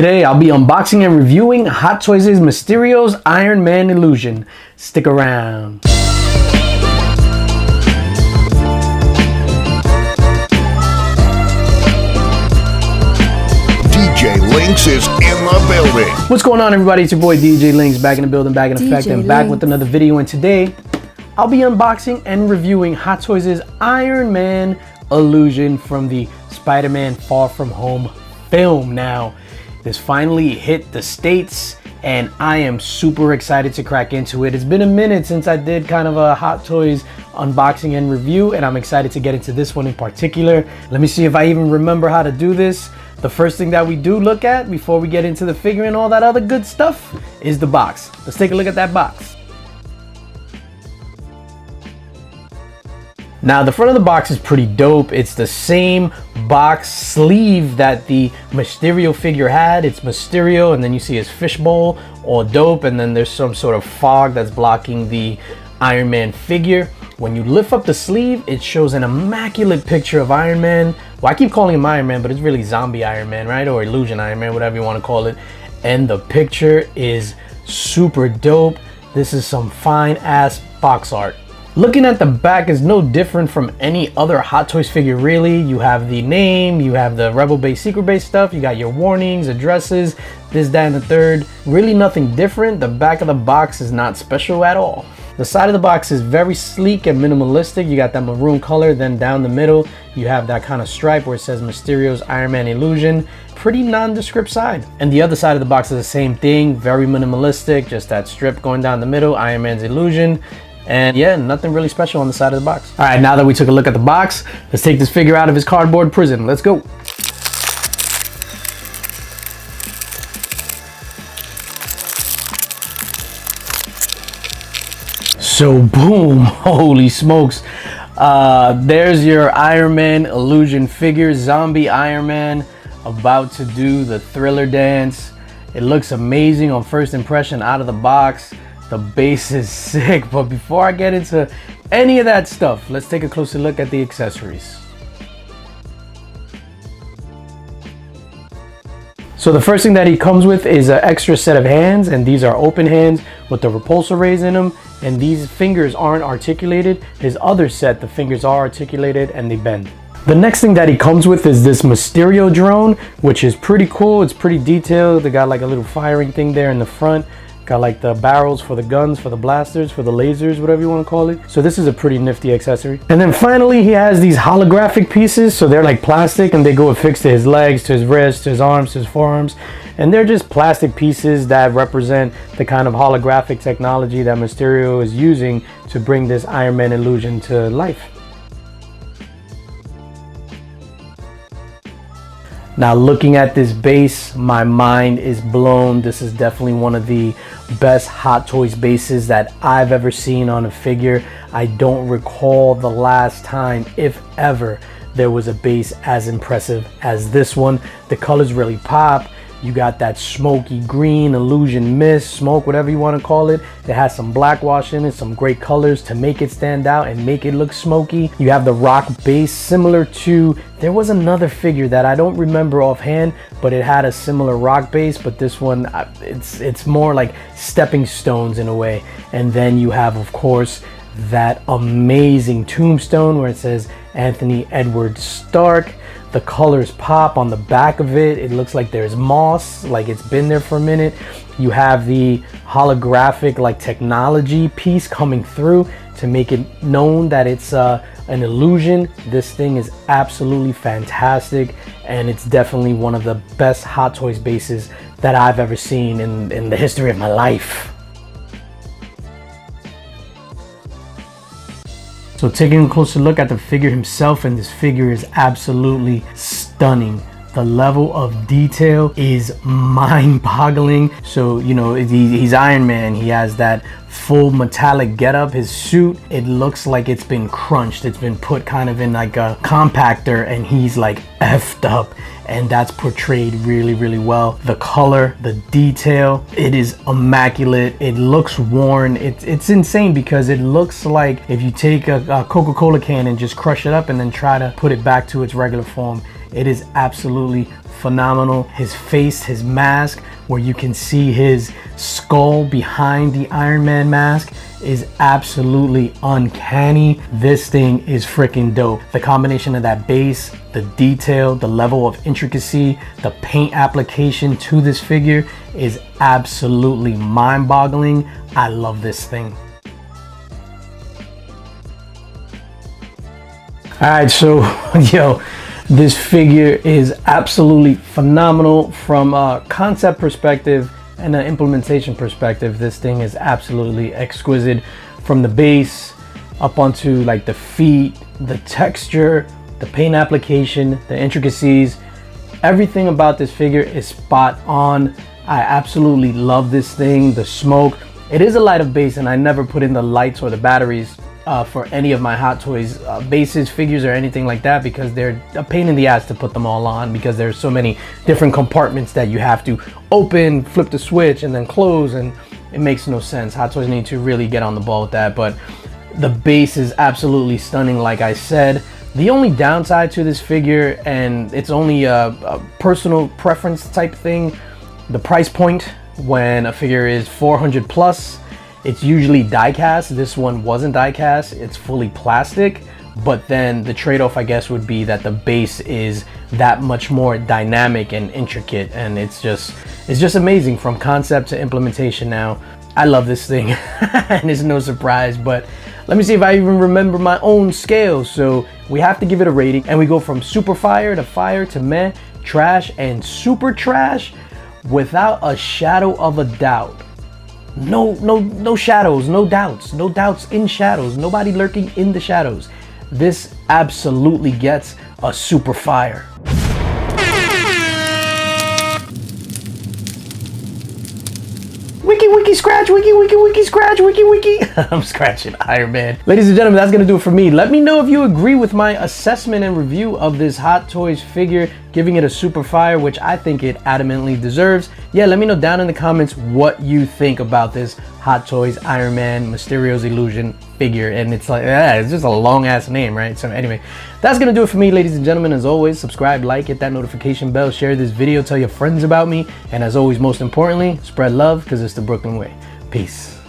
Today I'll be unboxing and reviewing Hot Toys' Mysterio'S Iron Man Illusion. Stick around. DJ Links is in the building. What's going on, everybody? It's your boy DJ Links, back in the building, back in effect, and back with another video. And today I'll be unboxing and reviewing Hot Toys' Iron Man Illusion from the Spider-Man Far From Home film. Now, this finally hit the States and I am super excited to crack into it. It's been a minute since I did kind of a Hot Toys unboxing and review, and I'm excited to get into this one in particular. Let me see if I even remember how to do this. The first thing that we do look at before we get into the figure and all that other good stuff is the box. Let's take a look at that box. Now, the front of the box is pretty dope. It's the same box sleeve that the Mysterio figure had. It's Mysterio, and then you see his fishbowl, all dope, and then there's some sort of fog that's blocking the Iron Man figure. When you lift up the sleeve, it shows an immaculate picture of Iron Man. Well, I keep calling him Iron Man, but it's really Zombie Iron Man, right? Or Illusion Iron Man, whatever you want to call it. And the picture is super dope. This is some fine ass box art. Looking at the back is no different from any other Hot Toys figure, really. You have the name, you have the Rebel Base, Secret Base stuff, you got your warnings, addresses, this, that, and the third. Really nothing different. The back of the box is not special at all. The side of the box is very sleek and minimalistic. You got that maroon color, then down the middle, you have that kind of stripe where it says Mysterio'S Iron Man Illusion. Pretty nondescript side. And the other side of the box is the same thing, very minimalistic, just that strip going down the middle, Iron Man's Illusion. And yeah, nothing really special on the side of the box. All right, now that we took a look at the box, let's take this figure out of his cardboard prison. Let's go. So boom, holy smokes. There's your Iron Man Illusion figure, Zombie Iron Man, about to do the Thriller dance. It looks amazing on first impression out of the box. The base is sick, but before I get into any of that stuff, let's take a closer look at the accessories. So the first thing that he comes with is an extra set of hands, and these are open hands with the repulsor rays in them, and these fingers aren't articulated. His other set, the fingers are articulated and they bend. The next thing that he comes with is this Mysterio drone, which is pretty cool. It's pretty detailed. They got like a little firing thing there in the front. Got like the barrels for the guns, for the blasters, for the lasers, whatever you want to call it. So this is a pretty nifty accessory. And then finally, he has these holographic pieces. So they're like plastic and they go affixed to his legs, to his wrists, to his arms, to his forearms. And they're just plastic pieces that represent the kind of holographic technology that Mysterio is using to bring this Iron Man illusion to life. Now, looking at this base, my mind is blown. This is definitely one of the best Hot Toys bases that I've ever seen on a figure. I don't recall the last time, if ever, there was a base as impressive as this one. The colors really pop. You got that smoky green, illusion mist, smoke, whatever you want to call it. It has some black wash in it, some great colors to make it stand out and make it look smoky. You have the rock base similar to, there was another figure that I don't remember offhand, but it had a similar rock base, but this one, it's more like stepping stones in a way. And then you have, of course, that amazing tombstone where it says Anthony Edward Stark. The colors pop on the back of it. It looks like there's moss, like it's been there for a minute. You have the holographic like technology piece coming through to make it known that it's an illusion. This thing is absolutely fantastic, and it's definitely one of the best Hot Toys bases that I've ever seen in the history of my life. So taking a closer look at the figure himself, and this figure is absolutely stunning. The level of detail is mind-boggling. So, you know, he's Iron Man. He has that full metallic getup. His suit, it looks like it's been crunched. It's been put kind of in like a compactor, and he's like effed up. And that's portrayed really, really well. The color, the detail, it is immaculate. It looks worn. It's insane because it looks like if you take a Coca-Cola can and just crush it up and then try to put it back to its regular form, It is absolutely phenomenal. His face, his mask, where you can see his skull behind the Iron Man mask, is absolutely uncanny. This thing is freaking dope. The combination of that base, the detail, the level of intricacy, the paint application to this figure is absolutely mind-boggling. I love this thing. All right, so yo, this figure is absolutely phenomenal from a concept perspective and an implementation perspective. This thing is absolutely exquisite, from the base up onto like the feet, the texture, the paint application, the intricacies. Everything about this figure is spot on. I absolutely love this thing. The smoke, it is a light of base, and I never put in the lights or the batteries for any of my Hot Toys bases, figures, or anything like that, because they're a pain in the ass to put them all on, because there's so many different compartments that you have to open, flip the switch, and then close, and it makes no sense. Hot Toys need to really get on the ball with that. But the base is absolutely stunning, like I said. The only downside to this figure, and it's only a personal preference type thing, the price point. When a figure is 400 plus, it's usually die cast. This one wasn't die cast, it's fully plastic. But then the trade-off, I guess, would be that the base is that much more dynamic and intricate, and it's just amazing from concept to implementation. Now, I love this thing, and it's no surprise. But let me see if I even remember my own scale. So we have to give it a rating, and we go from super fire to meh, trash, and super trash, without a shadow of a doubt. No shadows, no doubts in shadows, nobody lurking in the shadows. This absolutely gets a super fire. Wiki scratch, wiki scratch, wiki. I'm scratching Iron Man. Ladies and gentlemen, that's gonna do it for me. Let me know if you agree with my assessment and review of this Hot Toys figure, giving it a super fire, which I think it adamantly deserves. Yeah, let me know down in the comments what you think about this Hot Toys Iron Man Mysterio's Illusion figure. And it's like, it's just a long ass name, right? So anyway, that's gonna do it for me, ladies and gentlemen. As always, subscribe, like, hit that notification bell, share this video, tell your friends about me, and as always, most importantly, spread love, because it's the Brooklyn way. Peace.